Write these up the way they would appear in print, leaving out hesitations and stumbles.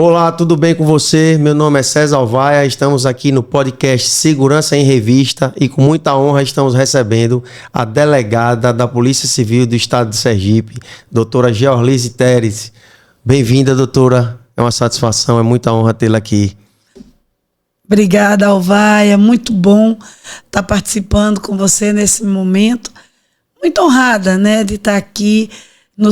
Olá, tudo bem com você? Meu nome é César Alvaia, estamos aqui no podcast Segurança em Revista e com muita honra estamos recebendo a delegada da Polícia Civil do Estado de Sergipe, doutora Georlise Teres. Bem-vinda, doutora. É uma satisfação, é muita honra tê-la aqui. Obrigada, Alvaia. Muito bom estar participando com você nesse momento. Muito honrada, né, de estar aqui no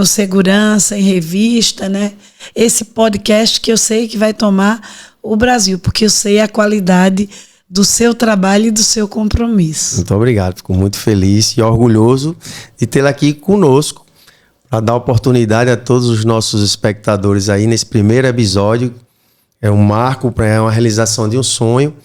Segurança em Revista, né? Esse podcast que eu sei que vai tomar o Brasil, porque eu sei a qualidade do seu trabalho e do seu compromisso. Muito obrigado, fico muito feliz e orgulhoso de tê-la aqui conosco para dar oportunidade a todos os nossos espectadores aí nesse primeiro episódio. É um marco, é uma realização de um sonho.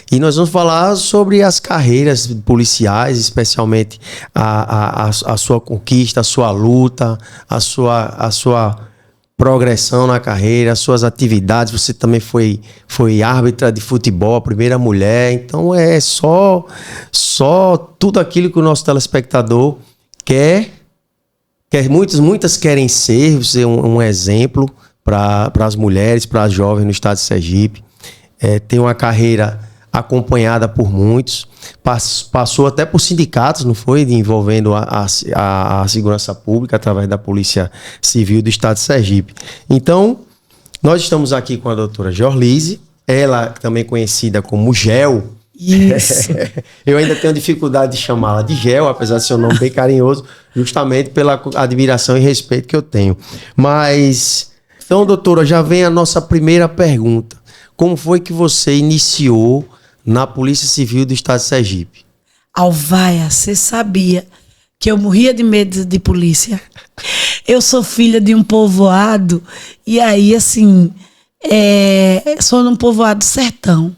E nós vamos falar sobre as carreiras policiais, especialmente a sua conquista, a sua luta, a sua progressão na carreira, as suas atividades. Você também foi árbitra de futebol, a primeira mulher. Então é só tudo aquilo que o nosso telespectador quer. Muitas querem ser um exemplo para as mulheres, para as jovens no estado de Sergipe. Tem uma carreira acompanhada por muitos, passou até por sindicatos, não foi? Envolvendo a segurança pública através da Polícia Civil do estado de Sergipe. Então, nós estamos aqui com a doutora Georlise, ela também conhecida como Gel. Isso. Eu ainda tenho dificuldade de chamá-la de Gel, apesar de ser um nome bem carinhoso, justamente pela admiração e respeito que eu tenho. Mas... Então, doutora, já vem a nossa primeira pergunta. Como foi que você iniciou na Polícia Civil do Estado de Sergipe? Alvaia, você sabia que eu morria de medo de polícia? Eu sou filha de um povoado e aí, assim, sou num povoado sertão,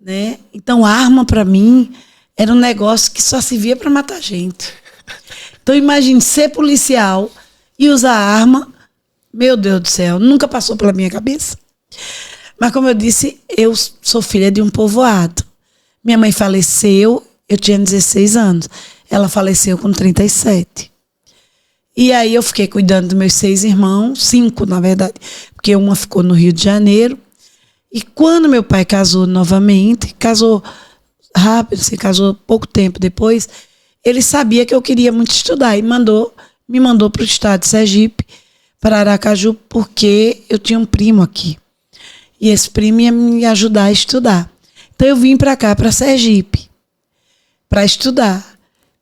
né? Então, arma para mim era um negócio que só se via para matar gente. Então, imagine ser policial e usar arma. Meu Deus do céu, nunca passou pela minha cabeça. Mas como eu disse, eu sou filha de um povoado. Minha mãe faleceu, eu tinha 16 anos. Ela faleceu com 37. E aí eu fiquei cuidando dos meus 6 irmãos, 5 na verdade, porque uma ficou no Rio de Janeiro. E quando meu pai casou novamente, casou rápido, se casou pouco tempo depois, ele sabia que eu queria muito estudar e me mandou para o estado de Sergipe, para Aracaju, porque eu tinha um primo aqui. E esse primo ia me ajudar a estudar. Então eu vim para cá, para Sergipe, para estudar.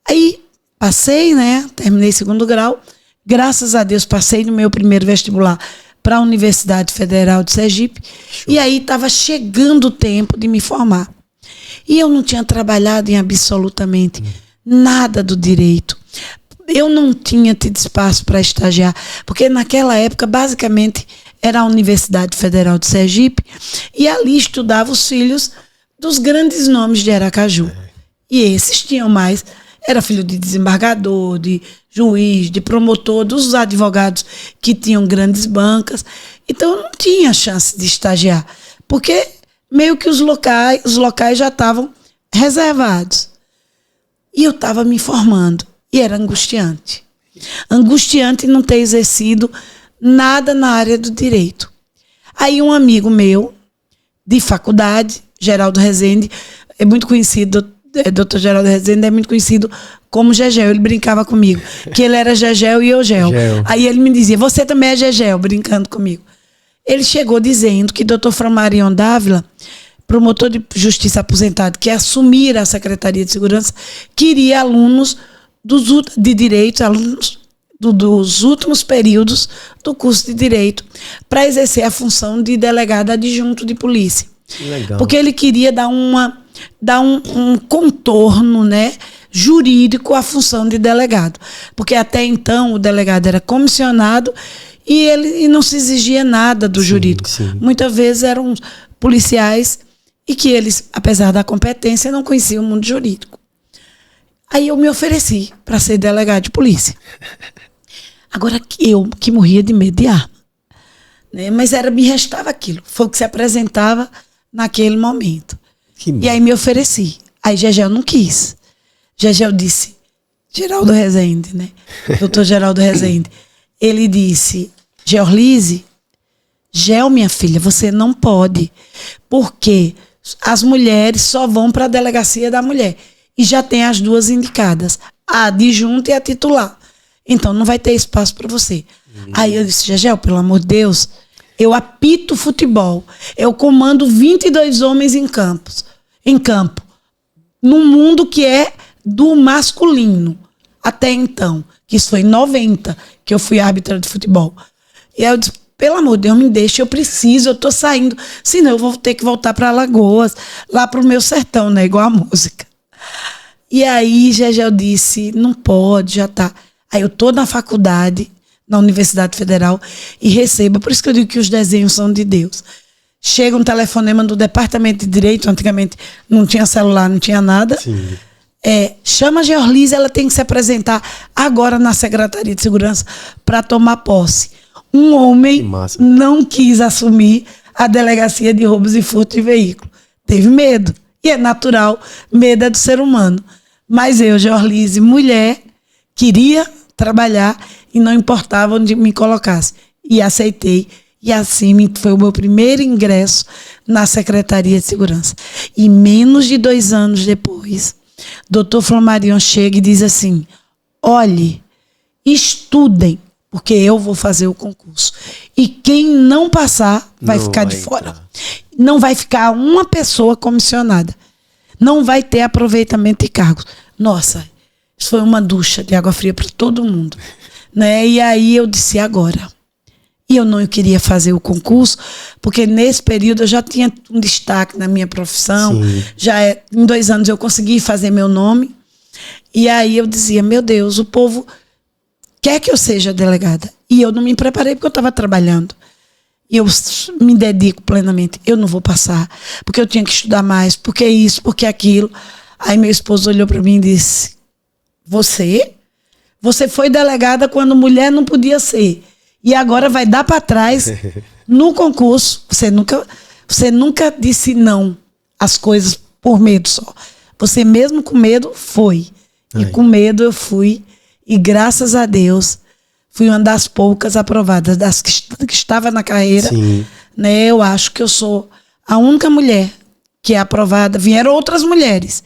Aí passei, né? Terminei 2º grau. Graças a Deus passei no meu primeiro vestibular para a Universidade Federal de Sergipe. Show. E aí estava chegando o tempo de me formar. E eu não tinha trabalhado em absolutamente nada do direito. Eu não tinha tido espaço para estagiar, porque naquela época, basicamente, era a Universidade Federal de Sergipe, e ali estudava os filhos dos grandes nomes de Aracaju. E esses tinham mais, era filho de desembargador, de juiz, de promotor, dos advogados que tinham grandes bancas. Então, eu não tinha chance de estagiar, porque meio que os locais já estavam reservados. E eu estava me formando. E era angustiante. Angustiante não ter exercido nada na área do direito. Aí um amigo meu, de faculdade, Geraldo Rezende, é muito conhecido, Dr. Geraldo Rezende é muito conhecido como Gegel. Ele brincava comigo, que ele era Gegel e eu Gel. Aí ele me dizia, você também é Gegel, brincando comigo. Ele chegou dizendo que Dr. Framarion Dávila, promotor de justiça aposentado, que assumira a Secretaria de Segurança, queria alunos de direito, alunos dos últimos períodos do curso de direito, para exercer a função de delegado adjunto de polícia. Legal. Porque ele queria dar um contorno, né, jurídico à função de delegado. Porque até então o delegado era comissionado e não se exigia nada do jurídico. Sim. Muitas vezes eram policiais e que eles, apesar da competência, não conheciam o mundo jurídico. Aí eu me ofereci para ser delegado de polícia. Agora, eu que morria de medo de arma, né? Mas me restava aquilo. Foi o que se apresentava naquele momento. E aí me ofereci. Aí Gegel não quis. Gegel disse, Geraldo Rezende, né? Doutor Geraldo Rezende. Ele disse, Georlise, Gel, minha filha, você não pode, porque as mulheres só vão para a delegacia da mulher. E já tem as duas indicadas, a adjunta e a titular. Então não vai ter espaço para você. Aí eu disse, Gegel, pelo amor de Deus, eu apito futebol. Eu comando 22 homens em campo. Num mundo que é do masculino. Até então, que isso foi em 90, que eu fui árbitra de futebol. E aí eu disse, pelo amor de Deus, me deixa, eu preciso, eu tô saindo. Senão eu vou ter que voltar para Alagoas, lá pro meu sertão, né? Igual a música. E aí, Gegel disse, não pode, já tá. Aí eu tô na faculdade, na Universidade Federal, e recebo, por isso que eu digo que os desenhos são de Deus. Chega um telefonema do Departamento de Direito, antigamente não tinha celular, não tinha nada. Sim. Chama a Georlise, ela tem que se apresentar agora na Secretaria de Segurança para tomar posse. Um homem não quis assumir a delegacia de roubos e furto de veículo. Teve medo. E é natural, medo é do ser humano. Mas eu, Georlise, mulher, queria trabalhar e não importava onde me colocasse. E aceitei. E assim foi o meu primeiro ingresso na Secretaria de Segurança. E menos de 2 anos depois, doutor Flamarion chega e diz assim, olhe, estudem, porque eu vou fazer o concurso. E quem não passar vai ficar de fora. Não vai ficar uma pessoa comissionada. Não vai ter aproveitamento de cargos. Nossa, isso foi uma ducha de água fria para todo mundo. Né? E aí eu disse, agora. E eu não queria fazer o concurso, porque nesse período eu já tinha um destaque na minha profissão. Em 2 anos eu consegui fazer meu nome. E aí eu dizia, meu Deus, o povo quer que eu seja delegada. E eu não me preparei porque eu estava trabalhando. E eu me dedico plenamente. Eu não vou passar, porque eu tinha que estudar mais, porque isso, porque aquilo. Aí meu esposo olhou para mim e disse, você foi delegada quando mulher não podia ser. E agora vai dar para trás no concurso. Você nunca disse não às coisas por medo só. Você mesmo com medo foi. E com medo eu fui. E graças a Deus, fui uma das poucas aprovadas, das que estava na carreira. Né? Eu acho que eu sou a única mulher que é aprovada. Vieram outras mulheres,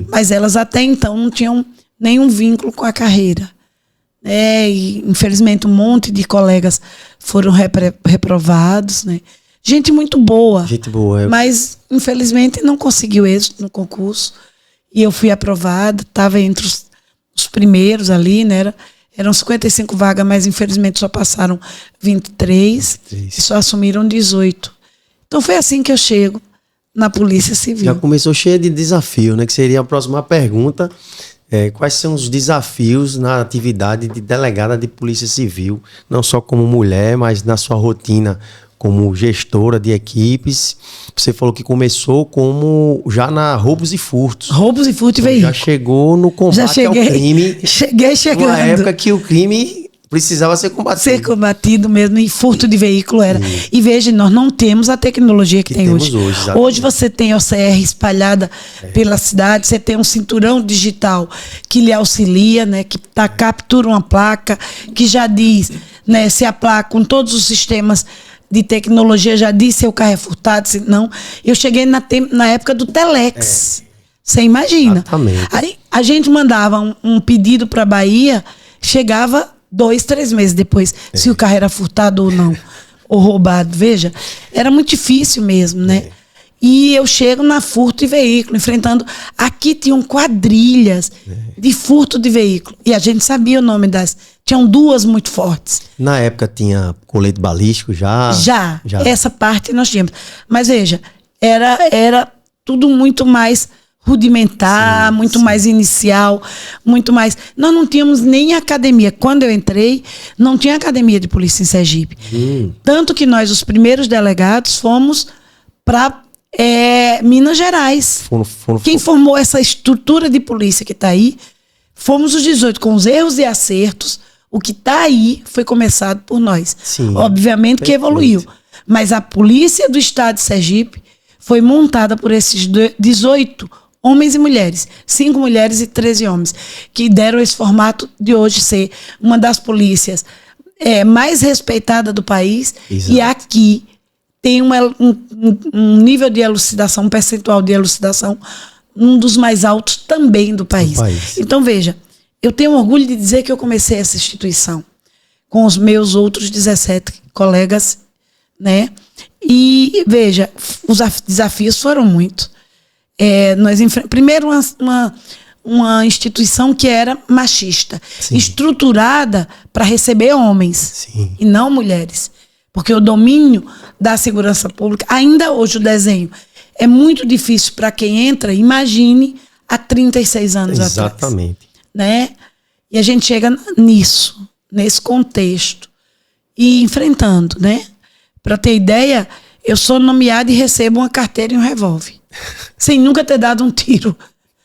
mas elas até então não tinham nenhum vínculo com a carreira. E infelizmente um monte de colegas foram reprovados. Né? Gente muito boa. Mas infelizmente não conseguiu êxito no concurso. E eu fui aprovada, estava entre os primeiros ali, né? Eram 55 vagas, mas infelizmente só passaram 23 e só assumiram 18. Então foi assim que eu chego na Polícia Civil. Já começou cheia de desafio, né? Que seria a próxima pergunta. Quais são os desafios na atividade de delegada de Polícia Civil? Não só como mulher, mas na sua rotina como gestora de equipes. Você falou que começou como já na roubos e furtos. Roubos e furtos e veículos. Já chegou no combate ao crime. Cheguei chegando. Numa época que o crime precisava ser combatido. Ser combatido mesmo, e furto de veículo era. E veja, nós não temos a tecnologia que tem hoje. Hoje você tem a OCR espalhada pela cidade, você tem um cinturão digital que lhe auxilia, né, que captura uma placa, que já diz, né, se a placa, com todos os sistemas de tecnologia, já diz se o carro é furtado, se não. Eu cheguei na época do Telex. Você imagina. Aí a gente mandava um pedido para a Bahia, chegava 2, 3 meses depois, se o carro era furtado ou não, ou roubado. Veja, era muito difícil mesmo, né? E eu chego na furto de veículo, enfrentando... Aqui tinham quadrilhas de furto de veículo. E a gente sabia o nome das... Tinham 2 muito fortes. Na época tinha colete balístico já? Já. Essa parte nós tínhamos. Mas veja, era tudo muito mais rudimentar, muito mais inicial, muito mais... Nós não tínhamos nem academia. Quando eu entrei, não tinha academia de polícia em Sergipe. Tanto que nós, os primeiros delegados, fomos para Minas Gerais. Quem formou essa estrutura de polícia que está aí, fomos os 18, com os erros e acertos. O que está aí foi começado por nós. Obviamente que evoluiu. Mas a polícia do estado de Sergipe foi montada por esses 18 homens e mulheres, 5 mulheres e 13 homens, que deram esse formato de hoje ser uma das polícias mais respeitada do país. E aqui tem um nível de elucidação, um percentual de elucidação, um dos mais altos também do país. Então, veja, eu tenho orgulho de dizer que eu comecei essa instituição com os meus outros 17 colegas, né? E, veja, os desafios foram muitos. Primeiro, uma instituição que era machista, sim, estruturada para receber homens, sim, e não mulheres. Porque o domínio da segurança pública, ainda hoje o desenho, é muito difícil para quem entra, imagine, há 36 anos atrás. Exatamente. Né? E a gente chega nisso, nesse contexto, e enfrentando, né? Para ter ideia, eu sou nomeada e recebo uma carteira e um revólver, sem nunca ter dado um tiro,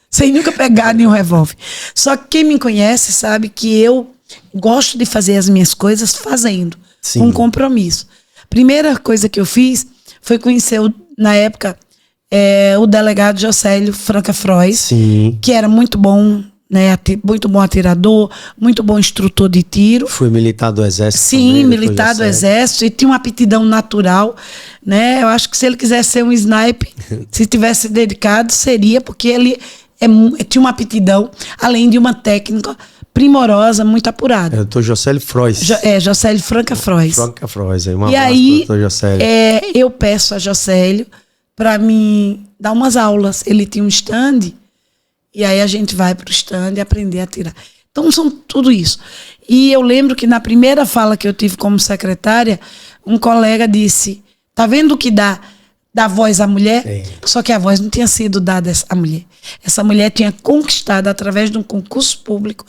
sem nunca pegar nenhum revólver. Só que quem me conhece sabe que eu gosto de fazer as minhas coisas fazendo, sim, com compromisso. Primeira coisa que eu fiz foi conhecer, na época, o delegado Jocélio Franca Frois, sim, que era muito bom, né, muito bom atirador, muito bom instrutor de tiro. Foi militar do Exército. Sim, também, militar do Exército, e tinha uma aptidão natural, né? Eu acho que se ele quisesse ser um sniper, se tivesse dedicado, seria, porque ele tinha uma aptidão, além de uma técnica primorosa, muito apurada. É o doutor Jocélio Frois. Jocélio Franca Frois. Franca Frois, aí, um e abraço aí, doutor Jocélio. Eu peço a Jocélio para mim dar umas aulas. Ele tinha um stand, e aí a gente vai para o stand e aprender a tirar. Então, são tudo isso. E eu lembro que na primeira fala que eu tive como secretária, um colega disse, tá vendo o que dá voz à mulher? Sim. Só que a voz não tinha sido dada à mulher. Essa mulher tinha conquistado, através de um concurso público,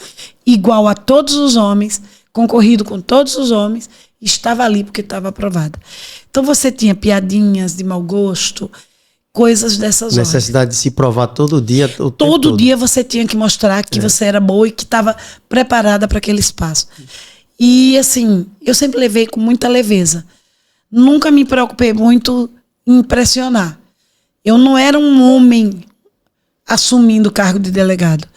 igual a todos os homens, concorrido com todos os homens, e estava ali porque estava aprovada. Então você tinha piadinhas de mau gosto, coisas dessas horas. Necessidade de se provar todo dia. Todo dia você tinha que mostrar que você era boa e que estava preparada para aquele espaço. E assim, eu sempre levei com muita leveza. Nunca me preocupei muito em impressionar. Eu não era um homem assumindo o cargo de delegado.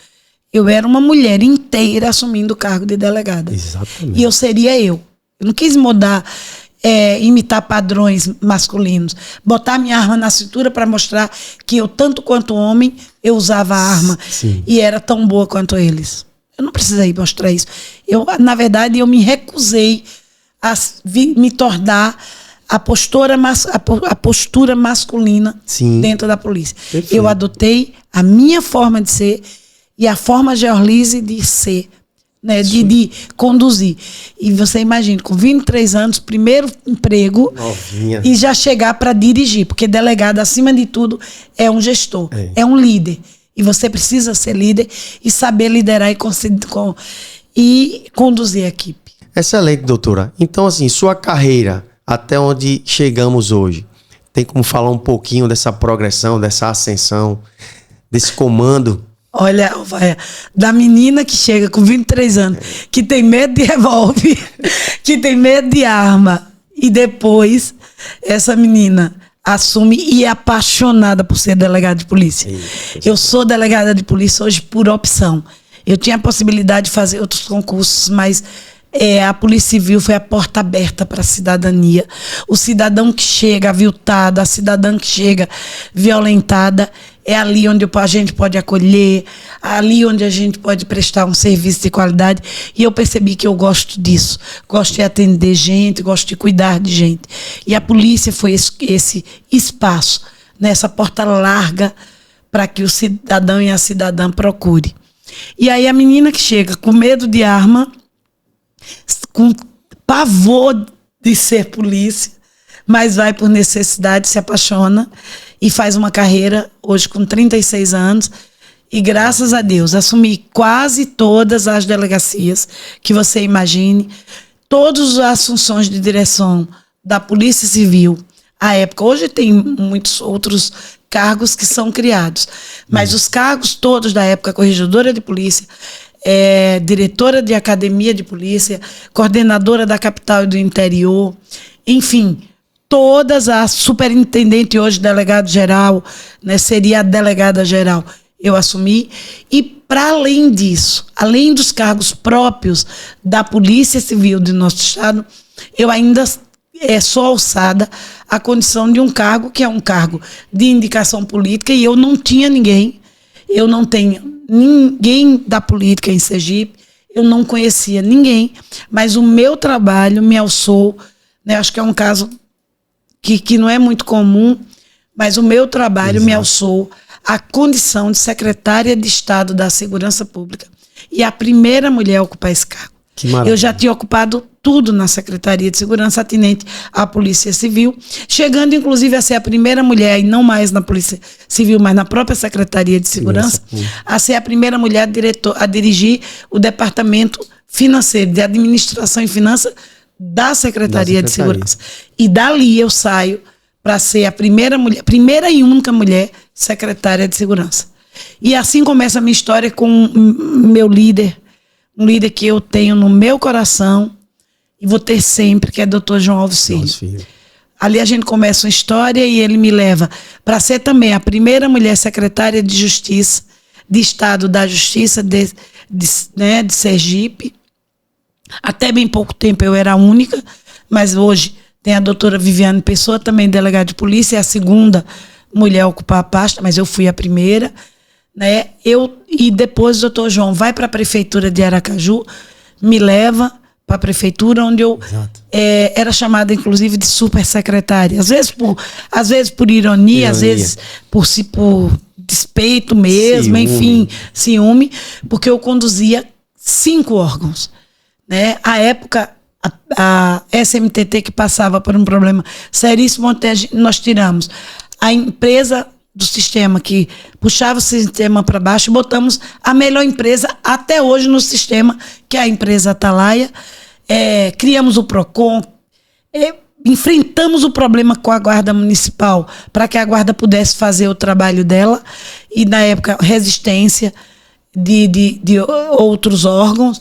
Eu era uma mulher inteira assumindo o cargo de delegada. Exatamente. E eu seria eu. Eu não quis mudar, imitar padrões masculinos. Botar minha arma na cintura para mostrar que eu, tanto quanto homem, eu usava a arma. Sim. E era tão boa quanto eles. Eu não precisei mostrar isso. Na verdade, eu me recusei a me tornar a postura masculina, sim, dentro da polícia. Perfeito. Eu adotei a minha forma de ser e a forma Georlise de ser, né, de conduzir. E você imagina, com 23 anos, primeiro emprego, novinha, e já chegar para dirigir, porque delegado, acima de tudo, é um gestor, é um líder. E você precisa ser líder e saber liderar e conduzir a equipe. Excelente, doutora. Então, assim, sua carreira até onde chegamos hoje, tem como falar um pouquinho dessa progressão, dessa ascensão, desse comando? Olha, da menina que chega com 23 anos, que tem medo de revólver, que tem medo de arma, e depois essa menina assume e é apaixonada por ser delegada de polícia. Eu sou delegada de polícia hoje por opção. Eu tinha a possibilidade de fazer outros concursos, mas a Polícia Civil foi a porta aberta para a cidadania. O cidadão que chega aviltado, a cidadã que chega violentada, é ali onde a gente pode acolher, ali onde a gente pode prestar um serviço de qualidade. E eu percebi que eu gosto disso. Gosto de atender gente, gosto de cuidar de gente. E a polícia foi esse espaço, né, essa porta larga para que o cidadão e a cidadã procure. E aí a menina que chega com medo de arma, com pavor de ser polícia, mas vai por necessidade, se apaixona e faz uma carreira, hoje com 36 anos, e graças a Deus assumi quase todas as delegacias que você imagine, todas as funções de direção da Polícia Civil à época. Hoje tem muitos outros cargos que são criados, mas os cargos todos da época, corregedora de polícia, diretora de academia de polícia, coordenadora da capital e do interior, enfim, todas, a superintendente hoje, delegado geral, né, seria a delegada geral, eu assumi. E para além disso, além dos cargos próprios da Polícia Civil do nosso estado, eu ainda sou alçada à condição de um cargo que é um cargo de indicação política, e eu não tinha ninguém, eu não tenho ninguém da política em Sergipe, eu não conhecia ninguém, mas o meu trabalho me alçou, né? Acho que é um caso que não é muito comum, mas o meu trabalho me alçou a condição de secretária de Estado da Segurança Pública e a primeira mulher a ocupar esse cargo. Eu já tinha ocupado tudo na Secretaria de Segurança atinente à Polícia Civil, chegando inclusive a ser a primeira mulher, e não mais na Polícia Civil, mas na própria Secretaria de Segurança, a ser a primeira mulher a dirigir o Departamento Financeiro, de Administração e Finanças da Secretaria de Segurança. E dali eu saio para ser a primeira e única mulher secretária de Segurança. E assim começa a minha história com meu líder, um líder que eu tenho no meu coração e vou ter sempre, que é Dr. João Alves Filho. Ali a gente começa uma história e ele me leva para ser também a primeira mulher secretária de Justiça, de Estado da Justiça de Sergipe. Até bem pouco tempo eu era a única, mas hoje tem a doutora Viviane Pessoa, também delegada de polícia, é a segunda mulher a ocupar a pasta, mas eu fui a primeira. Né? E depois o doutor João vai para a prefeitura de Aracaju, me leva para a prefeitura, onde eu era chamada, inclusive, de supersecretária. Às vezes por ironia, às vezes por despeito mesmo, enfim, ciúme, porque eu conduzia 5 órgãos. Né? À época, a SMTT, que passava por um problema seríssimo, onde nós tiramos a empresa do sistema que puxava o sistema para baixo, botamos a melhor empresa até hoje no sistema, que é a empresa Atalaia. Criamos o PROCON, enfrentamos o problema com a Guarda Municipal para que a Guarda pudesse fazer o trabalho dela, e na época resistência de outros órgãos.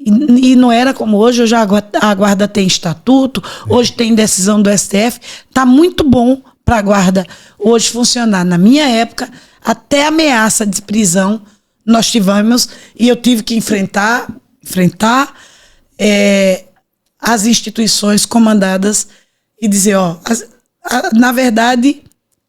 E não era como hoje a Guarda tem estatuto, hoje tem decisão do STF, está muito bom para a Guarda hoje funcionar. Na minha época, até ameaça de prisão nós tivemos, e eu tive que enfrentar as instituições comandadas e dizer, na verdade,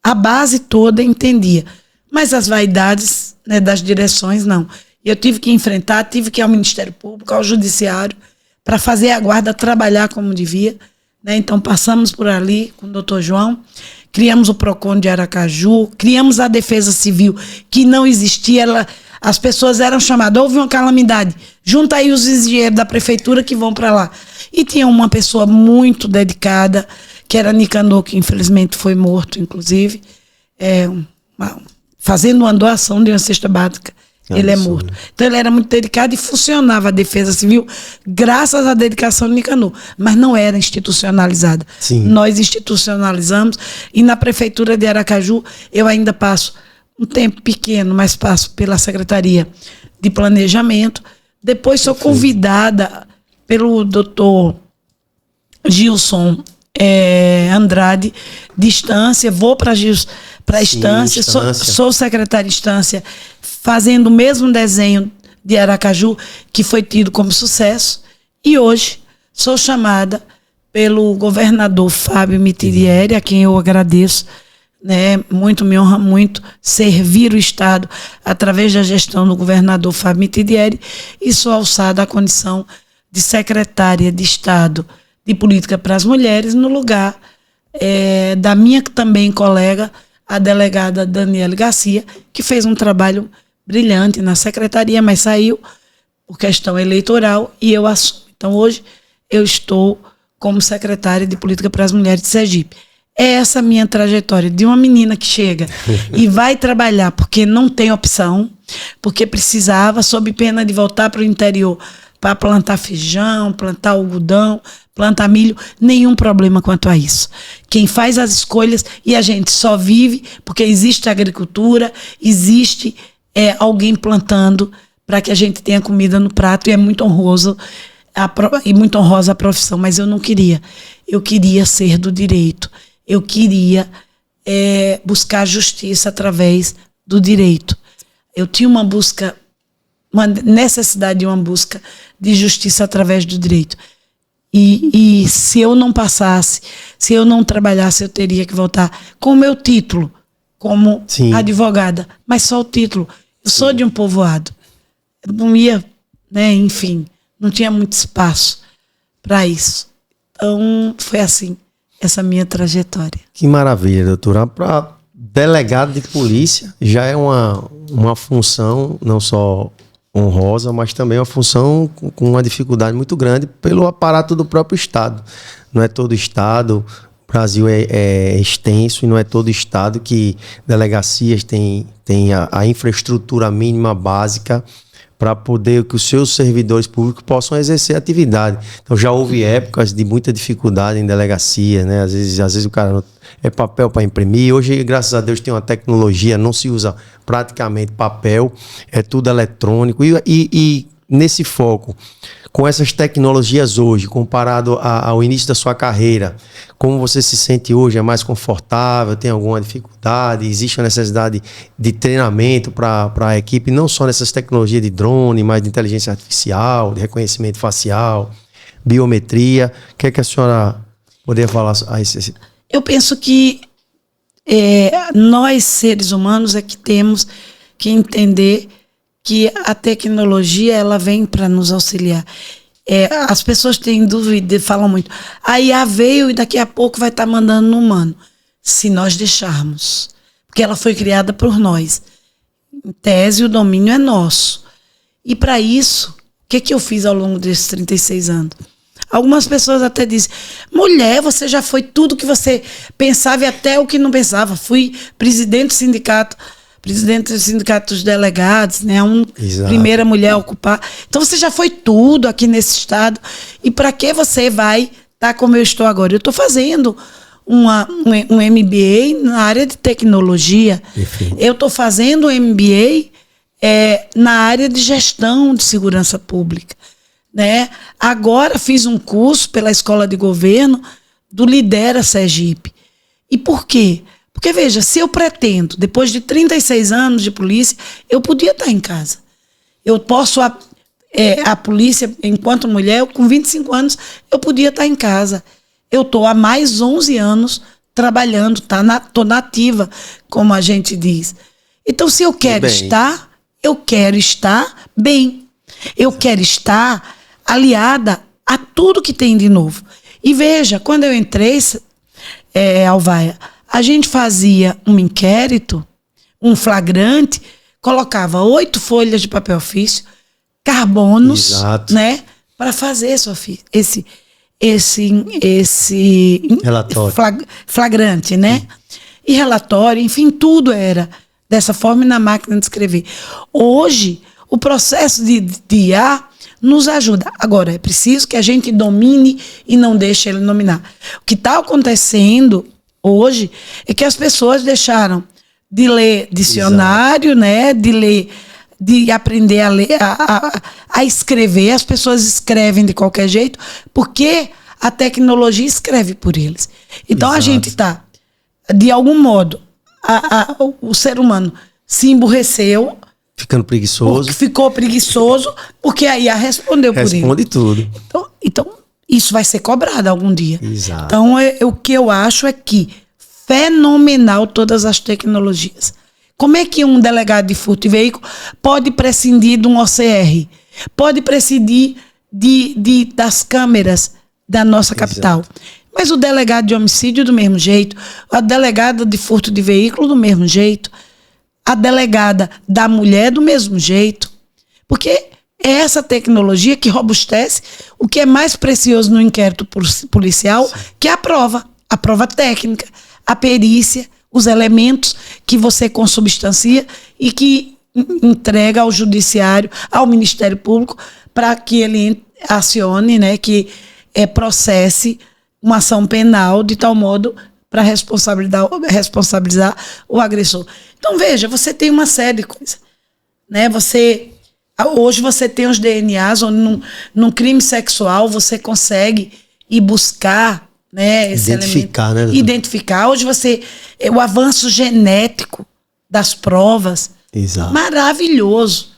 a base toda entendia, mas as vaidades, né, das direções não. E eu tive que enfrentar, tive que ir ao Ministério Público, ao Judiciário, para fazer a Guarda trabalhar como devia. Né? Então passamos por ali com o doutor João, criamos o PROCON de Aracaju, criamos a Defesa Civil, que não existia, as pessoas eram chamadas, houve uma calamidade, junta aí os engenheiros da prefeitura que vão para lá. E tinha uma pessoa muito dedicada, que era Nicanor, que infelizmente foi morto, inclusive, fazendo uma doação de uma cesta básica. Ele é morto. Então ele era muito dedicado e funcionava a Defesa Civil graças à dedicação de Nicanor, mas não era institucionalizada. Nós institucionalizamos, e na prefeitura de Aracaju eu ainda passo um tempo pequeno, mas passo pela Secretaria de Planejamento. Depois sou convidada pelo doutor Gilson Andrade de Estância, vou para a Estância, sou secretária de Estância, fazendo o mesmo desenho de Aracaju, que foi tido como sucesso, e hoje sou chamada pelo governador Fábio Mitidieri, a quem eu agradeço, né? Me honra muito servir o Estado através da gestão do governador Fábio Mitidieri, e sou alçada à condição de secretária de Estado de Política para as Mulheres, no lugar da minha também colega, a delegada Daniele Garcia, que fez um trabalho brilhante na secretaria, mas saiu por questão eleitoral e eu assumo. Então hoje eu estou como secretária de Política para as Mulheres de Sergipe. É essa minha trajetória, de uma menina que chega e vai trabalhar porque não tem opção, porque precisava, sob pena de voltar para o interior para plantar feijão, plantar algodão, plantar milho, nenhum problema quanto a isso. Quem faz as escolhas, e a gente só vive porque existe agricultura, existe alguém plantando para que a gente tenha comida no prato, e é muito honroso e muito honrosa a profissão, mas eu não queria. Eu queria ser do direito. Eu queria buscar justiça através do direito. Eu tinha uma necessidade de uma busca de justiça através do direito. E se eu não passasse, se eu não trabalhasse, eu teria que voltar com o meu título como advogada. Mas só o título. Eu sou de um povoado. Eu não ia, né, enfim, não tinha muito espaço para isso. Então, foi assim, essa minha trajetória. Que maravilha, doutora. Para delegado de polícia, já é uma função não só honrosa, mas também uma função com uma dificuldade muito grande pelo aparato do próprio Estado. Não é todo Estado, o Brasil é extenso e não é todo Estado que delegacias tem a infraestrutura mínima básica para poder que os seus servidores públicos possam exercer atividade. Então já houve épocas de muita dificuldade em delegacia, né? Às vezes o cara não é papel para imprimir. Hoje, graças a Deus, tem uma tecnologia, não se usa praticamente papel, é tudo eletrônico. E nesse foco, com essas tecnologias hoje, comparado ao início da sua carreira, como você se sente hoje? É mais confortável? Tem alguma dificuldade? Existe uma necessidade de treinamento para a equipe, não só nessas tecnologias de drone, mas de inteligência artificial, de reconhecimento facial, biometria? O que é que a senhora poderia falar a esse? Eu penso que nós, seres humanos, é que temos que entender que a tecnologia ela vem para nos auxiliar. As pessoas têm dúvida e falam muito. A IA veio e daqui a pouco vai estar mandando no humano. Se nós deixarmos. Porque ela foi criada por nós. Em tese, o domínio é nosso. E para isso, o que eu fiz ao longo desses 36 anos? Algumas pessoas até dizem, mulher, você já foi tudo que você pensava e até o que não pensava. Fui presidente do sindicato dos delegados, né? Primeira mulher a ocupar. Então você já foi tudo aqui nesse estado. E para que você vai estar como eu estou agora? Eu estou fazendo um MBA na área de tecnologia. Perfeito. Eu estou fazendo um MBA na área de gestão de segurança pública. Né? Agora fiz um curso pela Escola de Governo do Lidera Sergipe. E por quê? Porque, veja, se eu pretendo, depois de 36 anos de polícia, eu podia estar em casa. Eu posso, a polícia, enquanto mulher, com 25 anos, eu podia estar em casa. Eu estou há mais 11 anos trabalhando, estou nativa, como a gente diz. Então, se eu quero estar, eu quero estar bem. Eu quero estar aliada a tudo que tem de novo. E veja, quando eu entrei, Alvaia, a gente fazia um inquérito, um flagrante, colocava 8 folhas de papel ofício, carbonos, né, para fazer esse relatório. Flagrante, né? E relatório, enfim, tudo era dessa forma na máquina de escrever. Hoje, o processo de IA nos ajuda. Agora, é preciso que a gente domine e não deixe ele dominar. O que está acontecendo hoje é que as pessoas deixaram de ler dicionário, né? De aprender a ler, a escrever. As pessoas escrevem de qualquer jeito porque a tecnologia escreve por eles. Então, a gente está, de algum modo, o ser humano se emburreceu, ficou preguiçoso, porque a IA respondeu por ele. Responde tudo. Então, isso vai ser cobrado algum dia. Exato. Então, o que eu acho é que fenomenal todas as tecnologias. Como é que um delegado de furto de veículo pode prescindir de um OCR? Pode prescindir das câmeras da nossa capital. Exato. Mas o delegado de homicídio do mesmo jeito, a delegada de furto de veículo do mesmo jeito, a delegada da mulher do mesmo jeito. Porque é essa tecnologia que robustece o que é mais precioso no inquérito policial, que é a prova técnica, a perícia, os elementos que você consubstancia e que entrega ao judiciário, ao Ministério Público, para que ele acione, né, que processe uma ação penal de tal modo para responsabilizar o agressor. Então, veja, você tem uma série de coisas. Né? Hoje você tem os DNAs, onde num crime sexual você consegue ir buscar, né, esse identificar, elemento. Né? Identificar. Hoje o avanço genético das provas. Exato. Maravilhoso.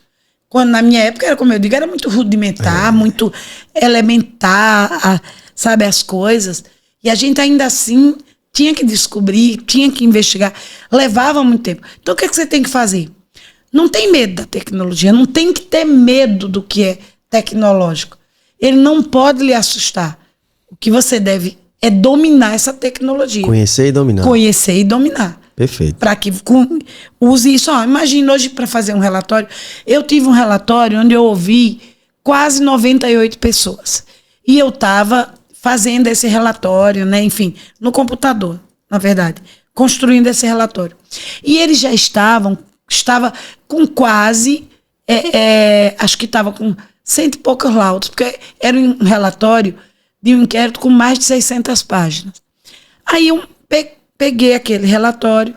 Quando na minha época, como eu digo, era muito rudimentar, muito elementar, sabe, as coisas. E a gente ainda assim tinha que descobrir, tinha que investigar. Levava muito tempo. Então o que você tem que fazer? Não tem medo da tecnologia, não tem que ter medo do que é tecnológico. Ele não pode lhe assustar. O que você deve é dominar essa tecnologia. Conhecer e dominar. Conhecer e dominar. Perfeito. Para que use isso. Imagina hoje para fazer um relatório. Eu tive um relatório onde eu ouvi quase 98 pessoas. E eu estava fazendo esse relatório, né? Enfim, no computador, na verdade, construindo esse relatório. E eles já estava com quase, acho que estava com 100 e poucos laudos, porque era um relatório de um inquérito com mais de 600 páginas. Aí eu peguei aquele relatório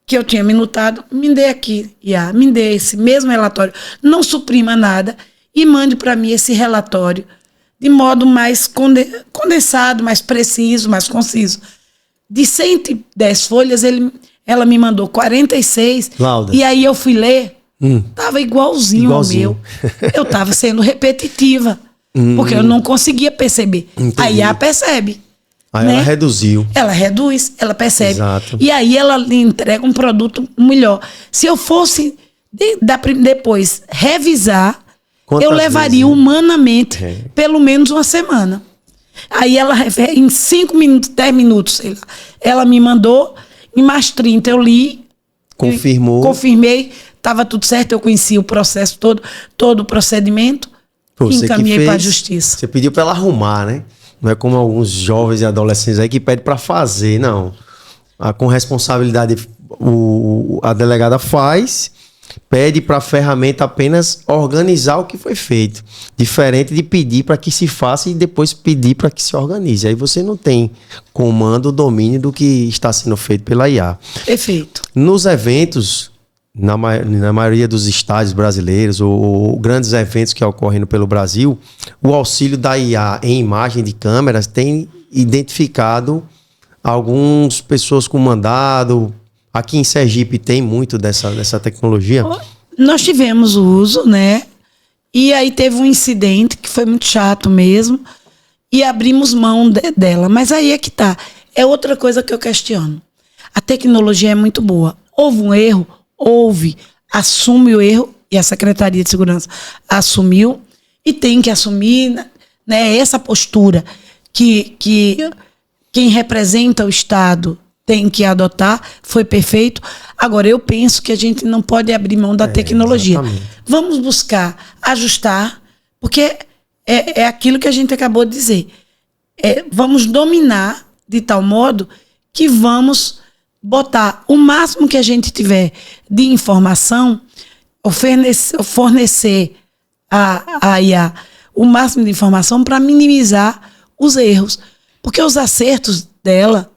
que eu tinha minutado, me dê aqui, me dê esse mesmo relatório, não suprima nada e mande para mim esse relatório de modo mais condensado, mais preciso, mais conciso. De 110 folhas, ela me mandou 46. Lauda. E aí eu fui ler, estava igualzinho ao meu. Eu estava sendo repetitiva, porque eu não conseguia perceber. Entendi. A IA percebe. Aí né? ela reduziu. Ela reduz, ela percebe. Exato. E aí ela lhe entrega um produto melhor. Se eu fosse depois revisar, eu levaria humanamente pelo menos uma semana. Aí ela, em 5 minutos, 10 minutos, sei lá, ela me mandou, em mais 30 eu li. Confirmou. Confirmei, estava tudo certo, eu conhecia o processo todo o procedimento, e encaminhei para a justiça. Você pediu para ela arrumar, né? Não é como alguns jovens e adolescentes aí que pedem para fazer, não. Com responsabilidade, a delegada faz, pede para a ferramenta apenas organizar o que foi feito. Diferente de pedir para que se faça e depois pedir para que se organize. Aí você não tem comando, domínio do que está sendo feito pela IA. Perfeito. Nos eventos, na maioria dos estádios brasileiros ou grandes eventos que ocorrem pelo Brasil, o auxílio da IA em imagem de câmeras tem identificado algumas pessoas com mandado. Aqui em Sergipe tem muito dessa tecnologia? Nós tivemos o uso, né? E aí teve um incidente que foi muito chato mesmo e abrimos mão dela. Mas aí é que tá. É outra coisa que eu questiono. A tecnologia é muito boa. Houve um erro? Houve. Assume o erro e a Secretaria de Segurança assumiu e tem que assumir, né, essa postura que quem representa o Estado tem que adotar, foi perfeito. Agora, eu penso que a gente não pode abrir mão da tecnologia. Exatamente. Vamos buscar ajustar, porque é aquilo que a gente acabou de dizer. Vamos dominar de tal modo que vamos botar o máximo que a gente tiver de informação, fornecer a IA o máximo de informação para minimizar os erros. Porque os acertos dela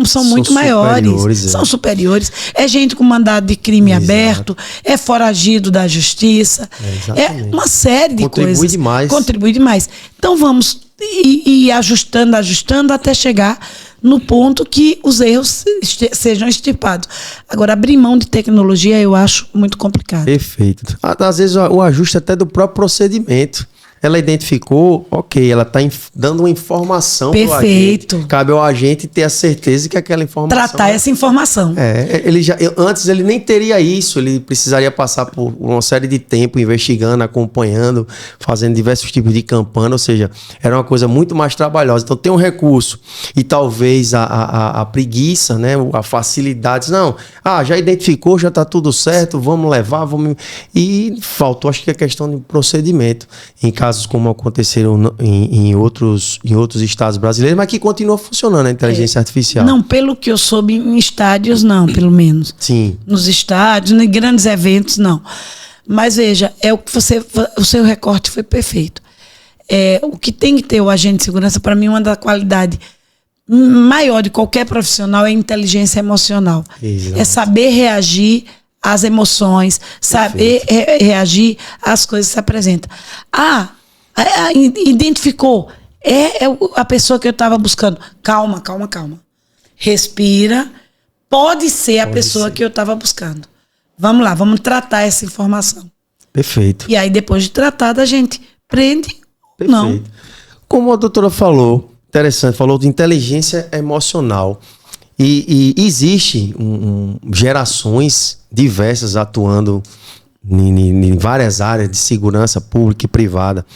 são muito maiores, são superiores. É gente com mandado de crime aberto, é foragido da justiça, é uma série de coisas. Contribui demais. Então vamos ir ajustando até chegar no ponto que os erros sejam extirpados. Agora, abrir mão de tecnologia eu acho muito complicado. Perfeito. Às vezes o ajuste até do próprio procedimento. Ela identificou, ok, ela está dando uma informação para o agente. Cabe ao agente ter a certeza que aquela informação... Tratar essa informação. Antes ele nem teria isso, ele precisaria passar por uma série de tempo investigando, acompanhando, fazendo diversos tipos de campanha, ou seja, era uma coisa muito mais trabalhosa. Então tem um recurso e talvez a preguiça, né, a facilidade, não, já identificou, já está tudo certo, vamos levar, E faltou, acho que a questão de procedimento, em casos como aconteceram em outros estados brasileiros, mas que continua funcionando a inteligência artificial. Não, pelo que eu soube, em estádios não, pelo menos. Sim. Nos estádios, em grandes eventos, não. Mas veja, o seu recorte foi perfeito. O que tem que ter o agente de segurança, para mim, uma da qualidade maior de qualquer profissional é a inteligência emocional. Exato. É saber reagir às emoções, saber reagir às coisas que se apresentam. Identificou. É a pessoa que eu estava buscando. Calma. Respira. Pode ser a pessoa que eu estava buscando. Vamos lá, vamos tratar essa informação. Perfeito. E aí, depois de tratada, a gente prende ou não. como a doutora falou, interessante, falou de inteligência emocional. E existe gerações diversas atuando em várias áreas de segurança pública e privada.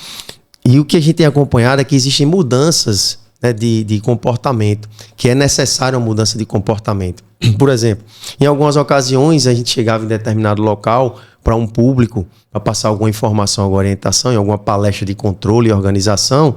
E o que a gente tem acompanhado é que existem mudanças, né, de comportamento, que é necessária uma mudança de comportamento. Por exemplo, em algumas ocasiões a gente chegava em determinado local para um público, para passar alguma informação, alguma orientação, em alguma palestra de controle e organização,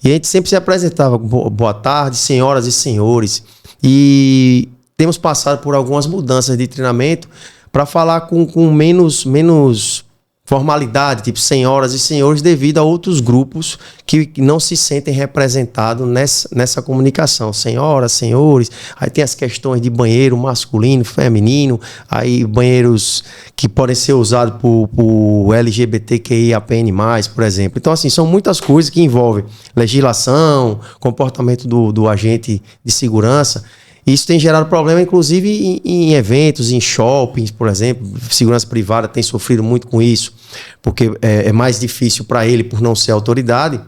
e a gente sempre se apresentava: boa tarde, senhoras e senhores. E temos passado por algumas mudanças de treinamento para falar com menos formalidade, tipo senhoras e senhores, devido a outros grupos que não se sentem representados nessa comunicação. Senhoras, senhores, aí tem as questões de banheiro masculino, feminino, aí banheiros que podem ser usados por LGBTQIAPN+, por exemplo. Então, assim, são muitas coisas que envolvem legislação, comportamento do agente de segurança. Isso tem gerado problema, inclusive, em eventos, em shoppings, por exemplo. Segurança privada tem sofrido muito com isso, porque é mais difícil para ele por não ser autoridade.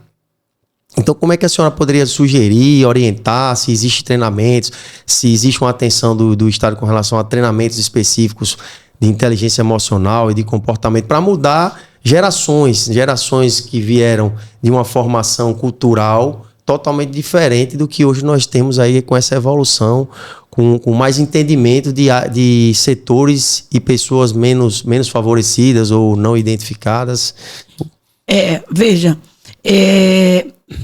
Então, como é que a senhora poderia sugerir, orientar, se existe treinamentos, se existe uma atenção do Estado com relação a treinamentos específicos de inteligência emocional e de comportamento para mudar gerações que vieram de uma formação cultural totalmente diferente do que hoje nós temos aí com essa evolução, com mais entendimento de setores e pessoas menos favorecidas ou não identificadas? Veja,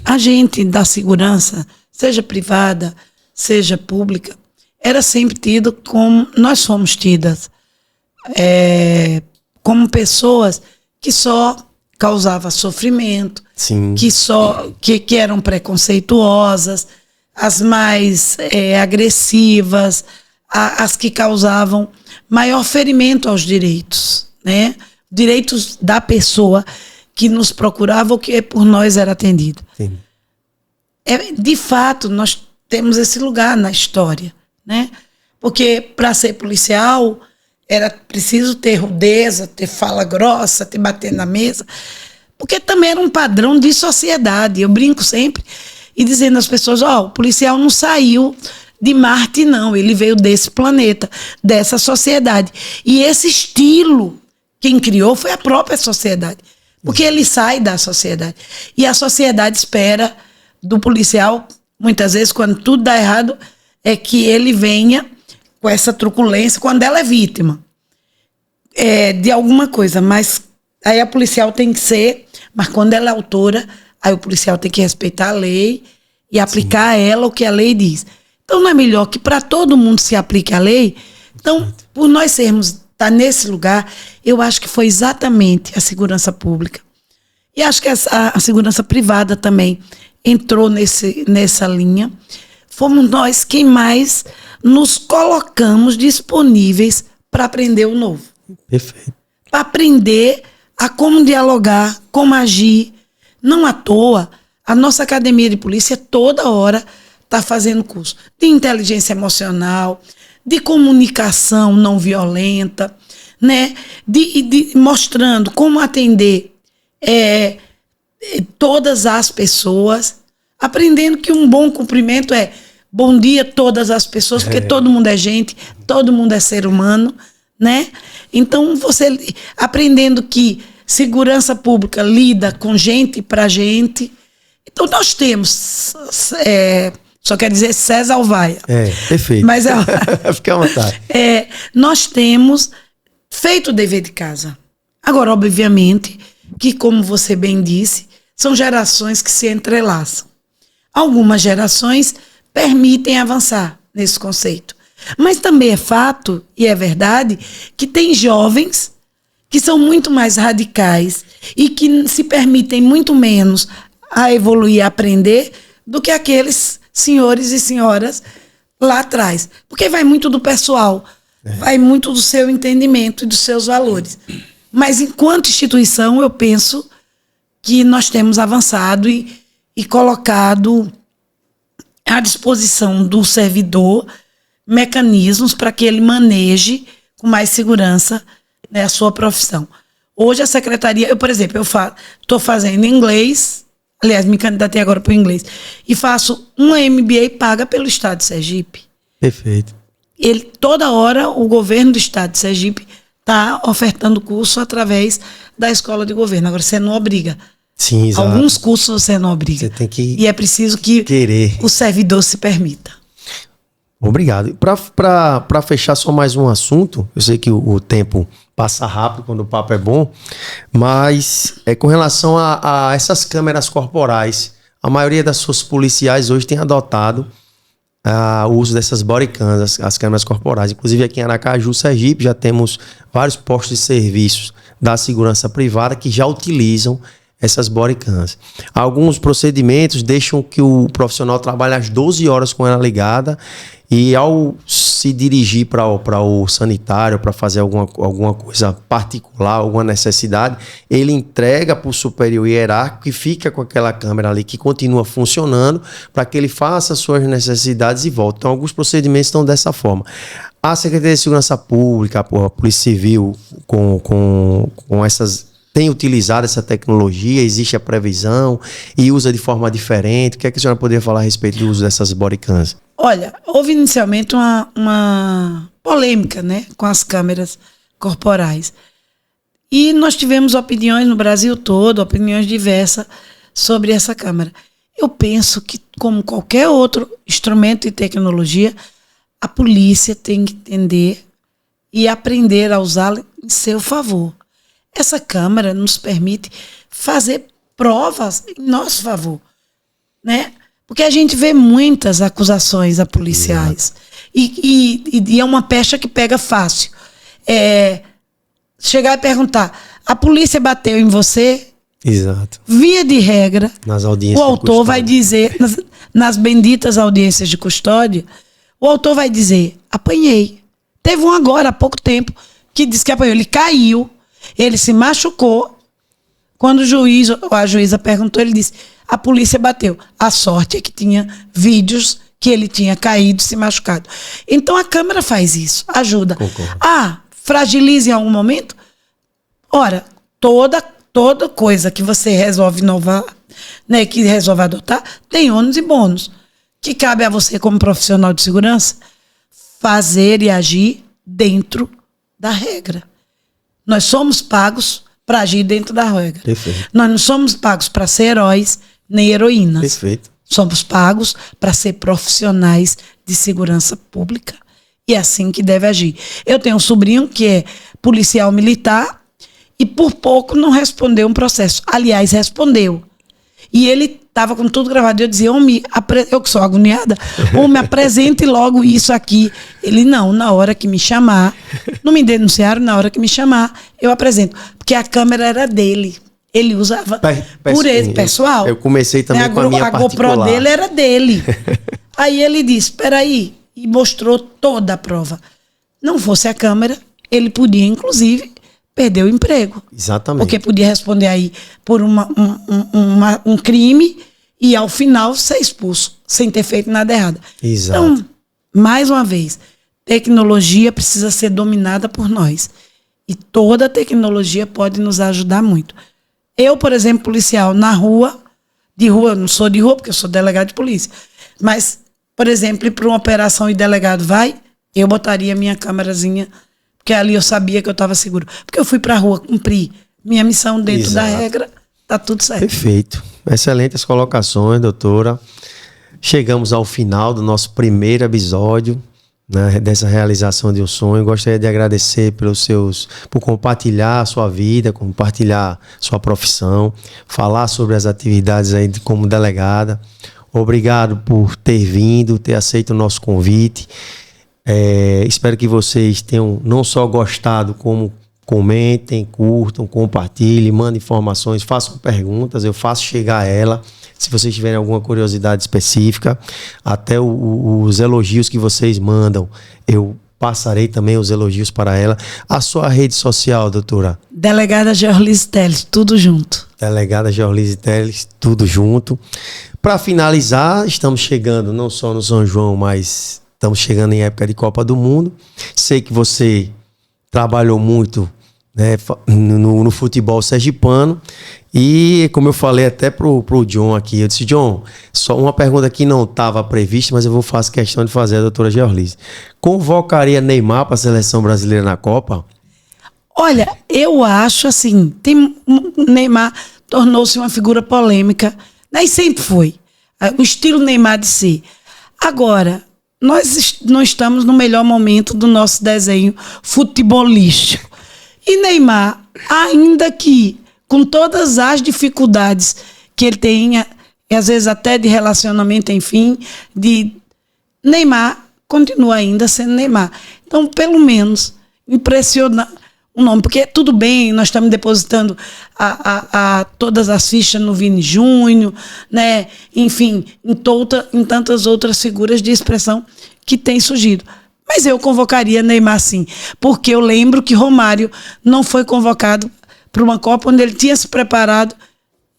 a gente da segurança, seja privada, seja pública, era sempre tido como, nós fomos tidas como pessoas que só causava sofrimento, sim, que eram preconceituosas, as mais agressivas, as que causavam maior ferimento aos direitos, né? Direitos da pessoa que nos procurava ou que por nós era atendido. Sim. De fato, nós temos esse lugar na história, né? Porque para ser policial era preciso ter rudeza, ter fala grossa, ter bater na mesa, porque também era um padrão de sociedade. Eu brinco sempre e dizendo às pessoas: o policial não saiu de Marte, não, ele veio desse planeta, dessa sociedade. E esse estilo, quem criou foi a própria sociedade, porque ele sai da sociedade. E a sociedade espera do policial, muitas vezes, quando tudo dá errado, é que ele venha com essa truculência quando ela é vítima de alguma coisa, mas aí a policial tem que ser, mas quando ela é autora, aí o policial tem que respeitar a lei e aplicar a ela o que a lei diz. Então não é melhor que para todo mundo se aplique a lei? Então, por nós estar nesse lugar, eu acho que foi exatamente a segurança pública. E acho que a segurança privada também entrou nessa linha. Fomos nós quem mais nos colocamos disponíveis para aprender o novo. Perfeito. Para aprender a como dialogar, como agir. Não à toa, a nossa academia de polícia toda hora está fazendo curso de inteligência emocional, de comunicação não violenta, né? de mostrando como atender todas as pessoas, aprendendo que um bom cumprimento é bom dia a todas as pessoas, porque todo mundo é gente, todo mundo é ser humano, né? Então, você aprendendo que segurança pública lida com gente para gente. Então, nós temos, só quer dizer César Alvaia. Perfeito. Mas fica à vontade. Nós temos feito o dever de casa. Agora, obviamente, que como você bem disse, são gerações que se entrelaçam. Algumas gerações permitem avançar nesse conceito. Mas também é fato, e é verdade, que tem jovens que são muito mais radicais e que se permitem muito menos a evoluir, a aprender, do que aqueles senhores e senhoras lá atrás. Porque vai muito do pessoal, vai muito do seu entendimento e dos seus valores. Mas enquanto instituição, eu penso que nós temos avançado e colocado à disposição do servidor mecanismos para que ele maneje com mais segurança, né, a sua profissão. Hoje a secretaria, por exemplo, eu estou fazendo inglês Aliás, me candidatei agora para o inglês. E faço uma MBA paga pelo Estado de Sergipe. Perfeito. Toda hora o governo do Estado de Sergipe está ofertando curso através da escola de governo. Agora, você não obriga. Sim, exato. Alguns cursos você não obriga. Você tem que e é preciso que querer. O servidor se permita. Obrigado. Para fechar só mais um assunto, eu sei que o tempo passa rápido quando o papo é bom, mas com relação a essas câmeras corporais, a maioria das forças policiais hoje tem adotado o uso dessas bodycams, as câmeras corporais. Inclusive aqui em Aracaju, Sergipe, já temos vários postos de serviços da segurança privada que já utilizam essas bodycams. Alguns procedimentos deixam que o profissional trabalhe às 12 horas com ela ligada e ao se dirigir para o sanitário, para fazer alguma coisa particular, alguma necessidade, ele entrega para o superior hierárquico e fica com aquela câmera ali que continua funcionando para que ele faça as suas necessidades e volte. Então, alguns procedimentos estão dessa forma. A Secretaria de Segurança Pública, a Polícia Civil, com essas... tem utilizado essa tecnologia, existe a previsão e usa de forma diferente. O que é que a senhora poderia falar a respeito do uso dessas bodycams? Olha, houve inicialmente uma polêmica, né, com as câmeras corporais. E nós tivemos opiniões no Brasil todo, opiniões diversas sobre essa câmera. Eu penso que, como qualquer outro instrumento de tecnologia, a polícia tem que entender e aprender a usá-la em seu favor. Essa câmera nos permite fazer provas em nosso favor, né? Porque a gente vê muitas acusações a policiais. E é uma pecha que pega fácil. Chegar e perguntar, a polícia bateu em você? Exato. Via de regra, nas audiências o autor vai dizer, nas benditas audiências de custódia, o autor vai dizer, apanhei. Teve um agora, há pouco tempo, que disse que apanhou. Ele caiu, ele se machucou. Quando o juiz ou a juíza perguntou, ele disse, a polícia bateu. A sorte é que tinha vídeos que ele tinha caído, se machucado. Então a câmera faz isso, ajuda. Concordo. Fragiliza em algum momento? Ora, toda coisa que você resolve inovar, né, que resolve adotar, tem ônus e bônus. Que cabe a você, como profissional de segurança, fazer e agir dentro da regra. Nós somos pagos para agir dentro da regra. Perfeito. Nós não somos pagos para ser heróis nem heroínas. Perfeito. Somos pagos para ser profissionais de segurança pública. E é assim que deve agir. Eu tenho um sobrinho que é policial militar e por pouco não respondeu um processo. Aliás, respondeu. E ele estava com tudo gravado. Eu dizia, eu que sou agoniada, me apresente logo isso aqui. Ele, não, na hora que me chamar, não me denunciaram, na hora que me chamar, eu apresento. Porque a câmera era dele. Ele usava por ele, pessoal. Eu comecei também com a minha particular. A GoPro dele era dele. Aí ele disse, espera aí, e mostrou toda a prova. Não fosse a câmera, ele podia, inclusive, perder o emprego. Exatamente. Porque podia responder aí por um crime e, ao final, ser expulso, sem ter feito nada errado. Exato. Então, mais uma vez, tecnologia precisa ser dominada por nós. E toda tecnologia pode nos ajudar muito. Eu, por exemplo, policial, na rua, não sou de rua, porque eu sou delegado de polícia, mas, por exemplo, ir para uma operação e o delegado vai, eu botaria minha câmerazinha, porque ali eu sabia que eu estava seguro. Porque eu fui para a rua cumprir minha missão dentro da regra, tá tudo certo. Perfeito. Excelentes colocações, doutora. Chegamos ao final do nosso primeiro episódio, né, dessa realização de um sonho. Gostaria de agradecer por compartilhar a sua vida, compartilhar sua profissão, falar sobre as atividades aí como delegada. Obrigado por ter vindo, ter aceito o nosso convite. Espero que vocês tenham não só gostado, como comentem, curtam, compartilhem, mandem informações, façam perguntas, eu faço chegar a ela. Se vocês tiverem alguma curiosidade específica, até os elogios que vocês mandam, eu passarei também os elogios para ela. A sua rede social, doutora? Delegada Georlise Teles, tudo junto. Delegada Georlise Teles, tudo junto. Para finalizar, estamos chegando não só no São João, mas estamos chegando em época de Copa do Mundo. Sei que você trabalhou muito né, no futebol sergipano. E como eu falei até pro John aqui, eu disse, John, só uma pergunta que não estava prevista, mas eu vou fazer questão de fazer a doutora Georlise. Convocaria Neymar para a seleção brasileira na Copa? Olha, eu acho assim, Neymar tornou-se uma figura polêmica, né? E sempre foi. O estilo Neymar de ser. Agora, nós não estamos no melhor momento do nosso desenho futebolístico. E Neymar, ainda que com todas as dificuldades que ele tenha, e às vezes até de relacionamento, enfim, Neymar continua ainda sendo Neymar. Então, pelo menos, impressiona o nome, porque tudo bem, nós estamos depositando todas as fichas no Vini Júnior, né? Enfim, em tantas outras figuras de expressão que têm surgido. Mas eu convocaria Neymar sim, porque eu lembro que Romário não foi convocado para uma Copa onde ele tinha se preparado,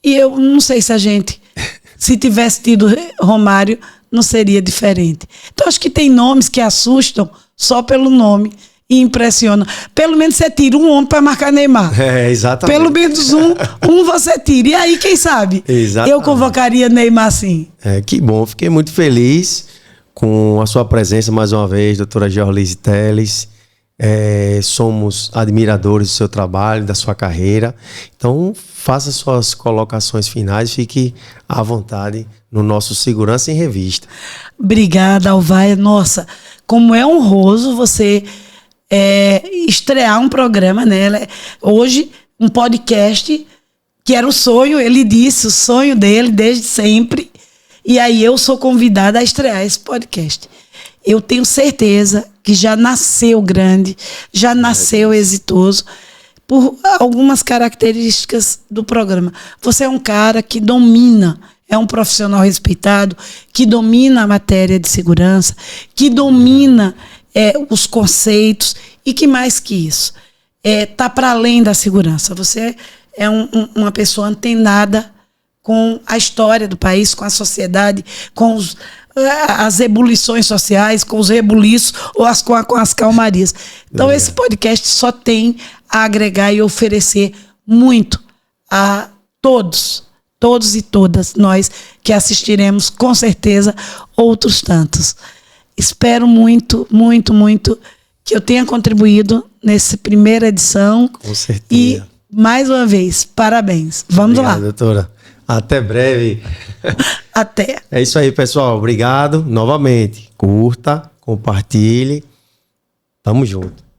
e eu não sei se tivesse tido Romário, não seria diferente. Então acho que tem nomes que assustam só pelo nome e impressionam. Pelo menos você tira um homem para marcar Neymar. Exatamente. Pelo menos um você tira. E aí, quem sabe? Exatamente. Eu convocaria Neymar sim. Que bom, fiquei muito feliz com a sua presença mais uma vez, doutora Georlise Teles. Somos admiradores do seu trabalho, da sua carreira. Então, faça suas colocações finais, fique à vontade no nosso Segurança em Revista. Obrigada, Alvaia. Nossa, como é honroso você estrear um programa, né? Hoje, um podcast, que era o sonho, ele disse, o sonho dele desde sempre. E aí eu sou convidada a estrear esse podcast. Eu tenho certeza que já nasceu grande, já nasceu exitoso por algumas características do programa. Você é um cara que domina, é um profissional respeitado, que domina a matéria de segurança, que domina os conceitos e que mais que isso, tá para além da segurança. Você é uma pessoa antenada com a história do país, com a sociedade, com as ebulições sociais, com os rebuliços ou com as calmarias. Então, esse podcast só tem a agregar e oferecer muito a todos e todas nós que assistiremos, com certeza, outros tantos. Espero muito, muito, muito que eu tenha contribuído nessa primeira edição. Com certeza. E, mais uma vez, parabéns. Vamos lá. Doutora. Até breve. Até. É isso aí, pessoal. Obrigado novamente. Curta, compartilhe. Tamo junto.